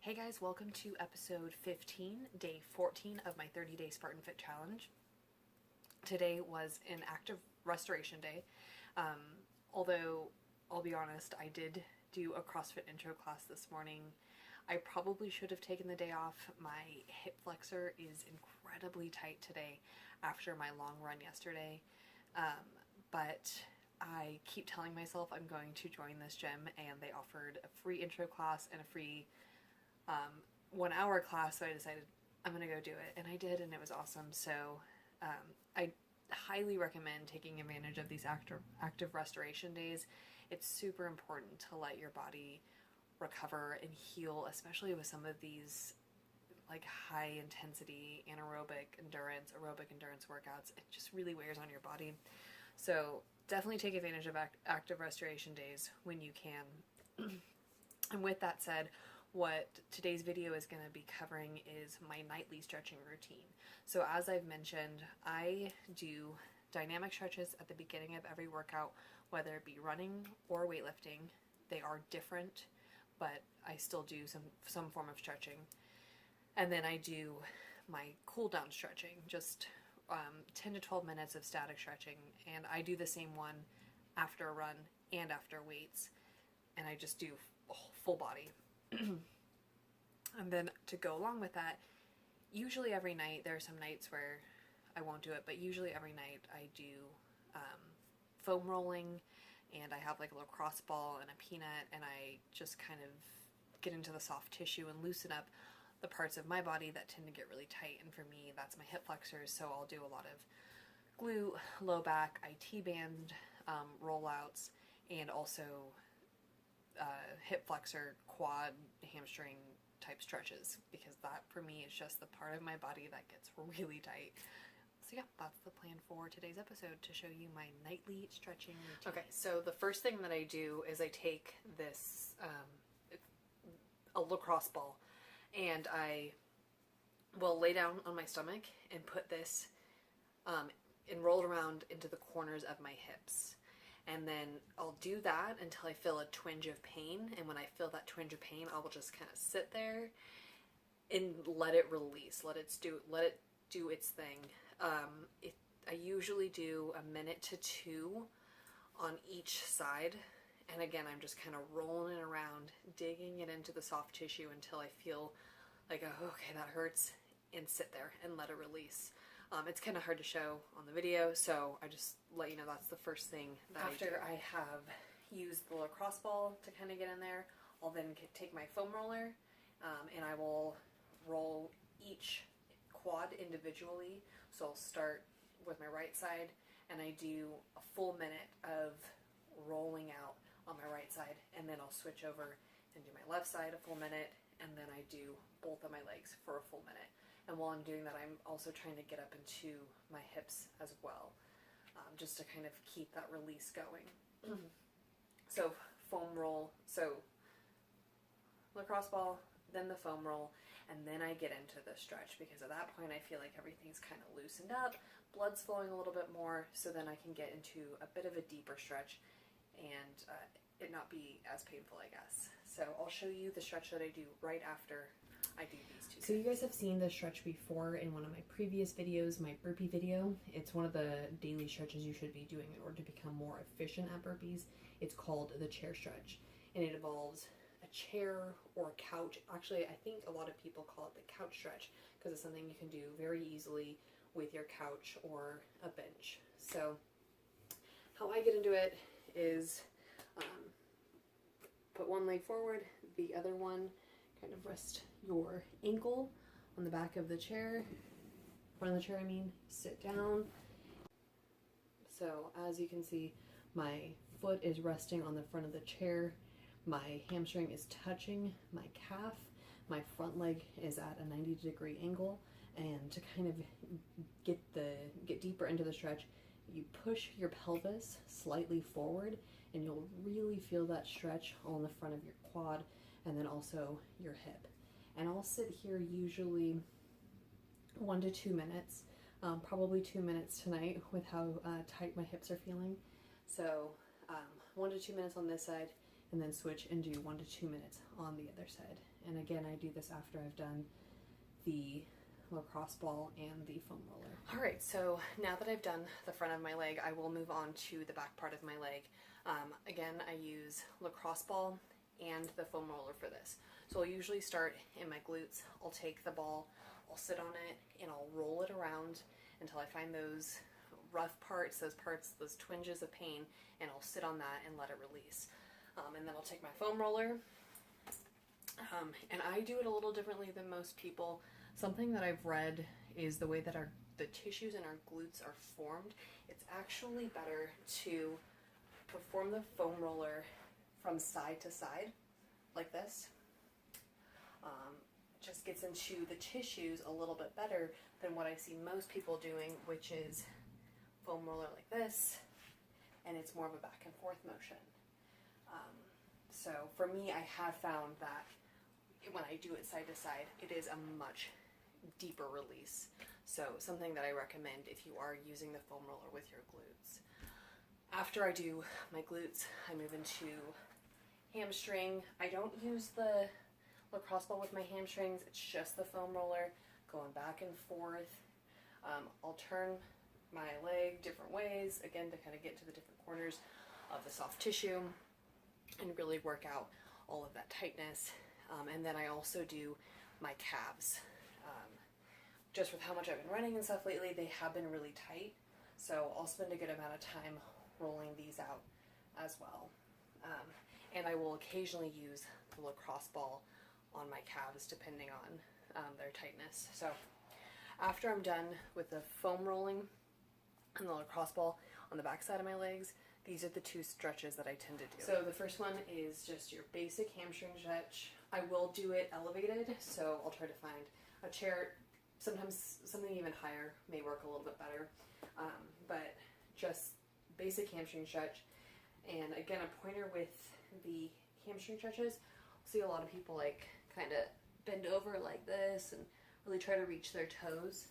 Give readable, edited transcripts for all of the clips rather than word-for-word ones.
Hey guys, welcome to episode 15, day 14 of my 30-day Spartan Fit Challenge. Today was an active restoration day, although I'll be honest, I did do a CrossFit intro class this morning. I probably should have taken the day off. My hip flexor is incredibly tight today after my long run yesterday, but I keep telling myself I'm going to join this gym, and they offered a free intro class and a free 1 hour class, so I decided I'm gonna go do it, and I did, and it was awesome. So I highly recommend taking advantage of these active restoration days. It's super important to let your body recover and heal, especially with some of these like high intensity aerobic endurance workouts. It just really wears on your body. So definitely take advantage of active restoration days when you can. And with that said, what today's video is going to be covering is my nightly stretching routine. So as I've mentioned, I do dynamic stretches at the beginning of every workout, whether it be running or weightlifting. They are different, but I still do some form of stretching. And then I do my cool down stretching, just 10 to 12 minutes of static stretching, and I do the same one after a run and after weights, and I just do full body. And then to go along with that, usually every night, there are some nights where I won't do it, but usually every night I do foam rolling, and I have like a lacrosse ball and a peanut, and I just kind of get into the soft tissue and loosen up the parts of my body that tend to get really tight. And for me, that's my hip flexors, so I'll do a lot of glute, low back, IT band rollouts, and also hip flexor, quad, hamstring type stretches, because that for me is just the part of my body that gets really tight. So yeah, that's the plan for today's episode, to show you my nightly stretching routine. Okay, so the first thing that I do is I take this a lacrosse ball, and I will lay down on my stomach and put this and roll it around into the corners of my hips. And then I'll do that until I feel a twinge of pain. And when I feel that twinge of pain, I will just kind of sit there and let it release. Let it do its thing. I usually do 1 minute to 2 on each side. And again, I'm just kind of rolling it around, digging it into the soft tissue until I feel like, oh, okay, that hurts, and sit there and let it release. It's kind of hard to show on the video, so I just let you know that's the first thing that after I have used the lacrosse ball to kind of get in there, I'll then take my foam roller, and I will roll each quad individually. So I'll start with my right side, and I do a full minute of rolling out on my right side, and then I'll switch over and do my left side a full minute, and then I do both of my legs for a full minute. And while I'm doing that, I'm also trying to get up into my hips as well, just to kind of keep that release going. So foam roll, so lacrosse ball, then the foam roll, and then I get into the stretch, because at that point I feel like everything's kind of loosened up, blood's flowing a little bit more, so then I can get into a bit of a deeper stretch and it not be as painful, I guess. So I'll show you the stretch that I do right after I do these two. So you guys have seen this stretch before in one of my previous videos, my burpee video. It's one of the daily stretches you should be doing in order to become more efficient at burpees. It's called the chair stretch, and it involves a chair or a couch. Actually, I think a lot of people call it the couch stretch, because it's something you can do very easily with your couch or a bench. So how I get into it is put one leg forward, the other one kind of rest your ankle on the back of the chair, front of the chair I mean, sit down. So as you can see, my foot is resting on the front of the chair, my hamstring is touching my calf, my front leg is at a 90-degree angle, and to kind of get deeper into the stretch, you push your pelvis slightly forward, and you'll really feel that stretch on the front of your quad, and then also your hip. And I'll sit here usually 1 to 2 minutes, probably 2 minutes tonight with how tight my hips are feeling. So 1 to 2 minutes on this side, and then switch and do 1 to 2 minutes on the other side. And again, I do this after I've done the lacrosse ball and the foam roller. All right, so now that I've done the front of my leg, I will move on to the back part of my leg. Again, I use lacrosse ball and the foam roller for this. So I'll usually start in my glutes. I'll take the ball, I'll sit on it, and I'll roll it around until I find those rough parts, those twinges of pain, and I'll sit on that and let it release. And then I'll take my foam roller, and I do it a little differently than most people. Something that I've read is the way that the tissues in our glutes are formed. It's actually better to perform the foam roller from side to side, like this. Just gets into the tissues a little bit better than what I see most people doing, which is foam roller like this, and it's more of a back and forth motion. So for me, I have found that when I do it side to side, it is a much deeper release. So something that I recommend if you are using the foam roller with your glutes. After I do my glutes, I move into hamstring. I don't use the lacrosse ball with my hamstrings. It's just the foam roller going back and forth. I'll turn my leg different ways, again, to kind of get to the different corners of the soft tissue and really work out all of that tightness. And then I also do my calves. Just with how much I've been running and stuff lately, they have been really tight. So I'll spend a good amount of time rolling these out as well. And I will occasionally use the lacrosse ball on my calves depending on their tightness. So after I'm done with the foam rolling and the lacrosse ball on the back side of my legs, these are the two stretches that I tend to do. So the first one is just your basic hamstring stretch. I will do it elevated, so I'll try to find a chair. Sometimes something even higher may work a little bit better, but just basic hamstring stretch. And again, a pointer with the hamstring stretches, I'll see a lot of people like kind of bend over like this and really try to reach their toes.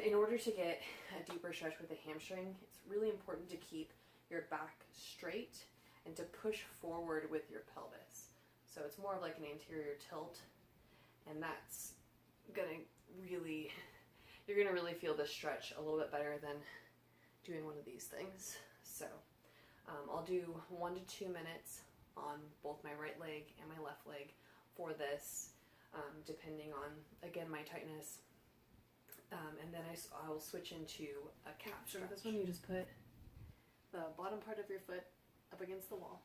In order to get a deeper stretch with the hamstring, it's really important to keep your back straight and to push forward with your pelvis. So it's more of like an anterior tilt, and that's gonna really, you're gonna really feel this stretch a little bit better than doing one of these things. So I'll do 1 to 2 minutes on both my right leg and my left leg for this, depending on, again, my tightness. And then I will switch into a calf stretch. So this one, you just put the bottom part of your foot up against the wall,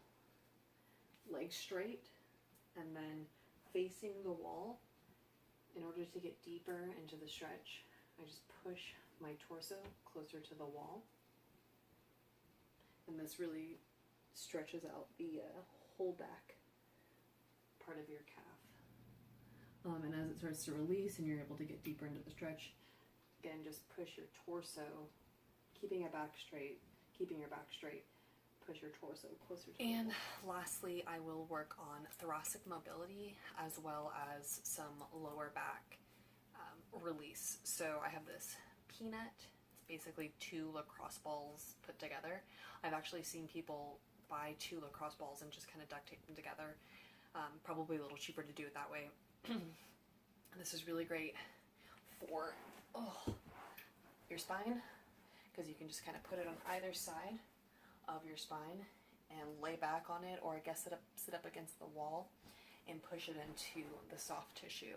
leg straight, and then facing the wall. In order to get deeper into the stretch, I just push my torso closer to the wall. And this really stretches out the whole back part of your calf. And as it starts to release and you're able to get deeper into the stretch, again, just push your torso, keeping your back straight, push your torso closer to the wall. And lastly, I will work on thoracic mobility as well as some lower back release. So I have this peanut. It's basically 2 lacrosse balls put together. I've actually seen people buy 2 lacrosse balls and just kind of duct tape them together. Probably a little cheaper to do it that way. This is really great for your spine, because you can just kind of put it on either side of your spine and lay back on it, or I guess sit up against the wall and push it into the soft tissue.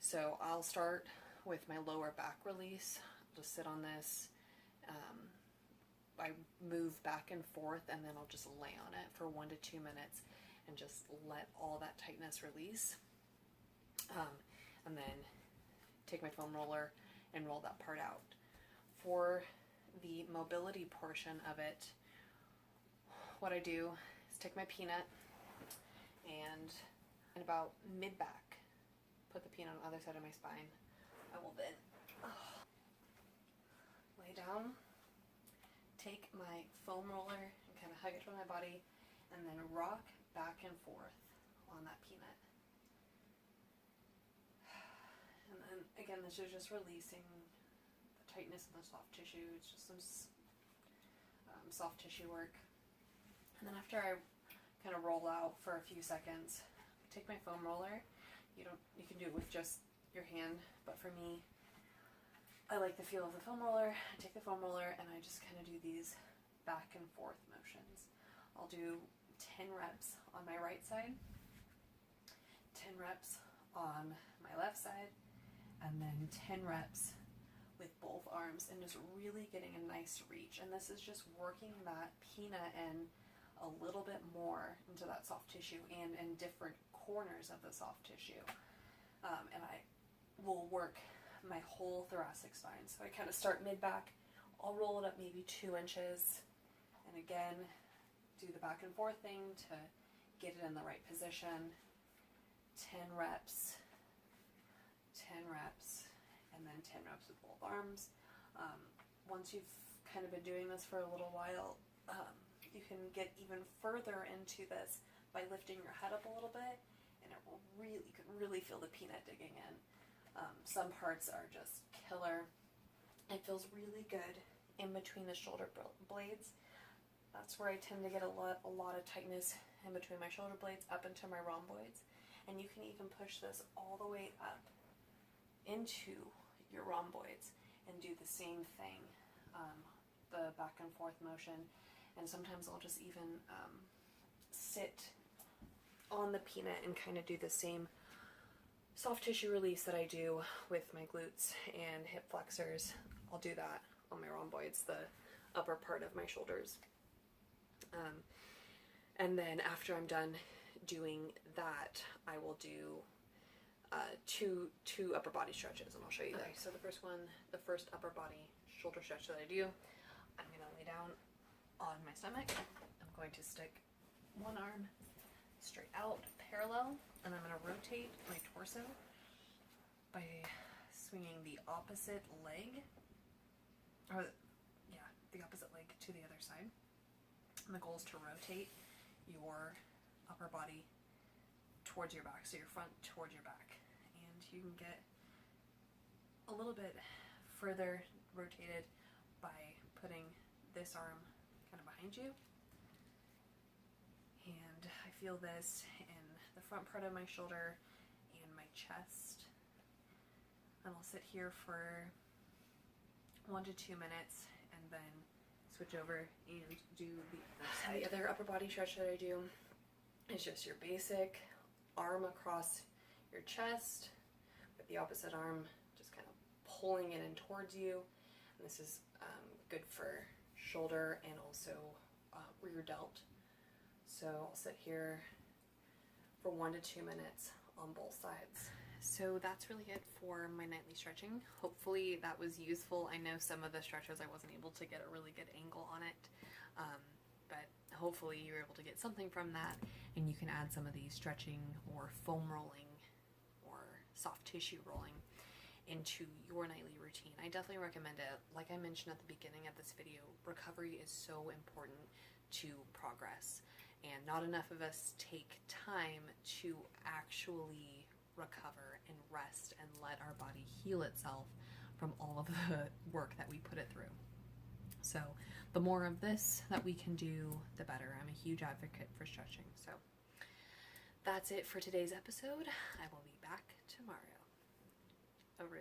So I'll start with my lower back release. I'll just sit on this. I move back and forth, and then I'll just lay on it for 1 to 2 minutes and just let all that tightness release. And then take my foam roller and roll that part out. For the mobility portion of it, what I do is take my peanut and about mid-back, put the peanut on the other side of my spine. I will then lay down, take my foam roller and kind of hug it from my body, and then rock back and forth on that peanut. And then again, this is just releasing the tightness in the soft tissue. It's just some soft tissue work. And then after I kind of roll out for a few seconds. Take my foam roller. You can do it with just your hand, but for me, I like the feel of the foam roller. I take the foam roller and I just kind of do these back and forth motions. I'll do 10 reps on my right side, 10 reps on my left side, and then 10 reps with both arms, and just really getting a nice reach. And this is just working that pinna in a little bit more into that soft tissue and in different corners of the soft tissue. And I will work my whole thoracic spine. So I kind of start mid-back, I'll roll it up maybe 2 inches, and again, do the back and forth thing to get it in the right position. 10 reps, 10 reps, and then 10 reps with both arms. Once you've kind of been doing this for a little while, you can get even further into this by lifting your head up a little bit, and you can really feel the peanut digging in. Some parts are just killer. It feels really good in between the shoulder blades. That's where I tend to get a lot of tightness in between my shoulder blades up into my rhomboids. And you can even push this all the way up into your rhomboids and do the same thing, the back and forth motion. And sometimes I'll just even sit on the peanut and kind of do the same soft tissue release that I do with my glutes and hip flexors. I'll do that on my rhomboids, the upper part of my shoulders. And then after I'm done doing that, I will do two upper body stretches, and I'll show you that. Okay, so the first upper body shoulder stretch that I do, I'm going to lay down on my stomach. I'm going to stick one arm straight out, parallel, and I'm going to rotate my torso by swinging the opposite leg, the opposite leg to the other side. And the goal is to rotate your upper body towards your back, so your front towards your back. And you can get a little bit further rotated by putting this arm kind of behind you. And I feel this in the front part of my shoulder and my chest. And I'll sit here for 1 to 2 minutes and then switch over and do the other side. The other upper body stretch that I do is just your basic arm across your chest with the opposite arm just kind of pulling it in towards you. And this is good for shoulder and also rear delt. So I'll sit here for 1 to 2 minutes on both sides. So that's really it for my nightly stretching. Hopefully that was useful. I know some of the stretches I wasn't able to get a really good angle on it, but hopefully you were able to get something from that, and you can add some of these stretching or foam rolling or soft tissue rolling into your nightly routine. I definitely recommend it. Like I mentioned at the beginning of this video, recovery is so important to progress, and not enough of us take time to actually recover and rest and let our body heal itself from all of the work that we put it through. So the more of this that we can do, the better. I'm a huge advocate for stretching. So that's it for today's episode. I will be back tomorrow. Aru.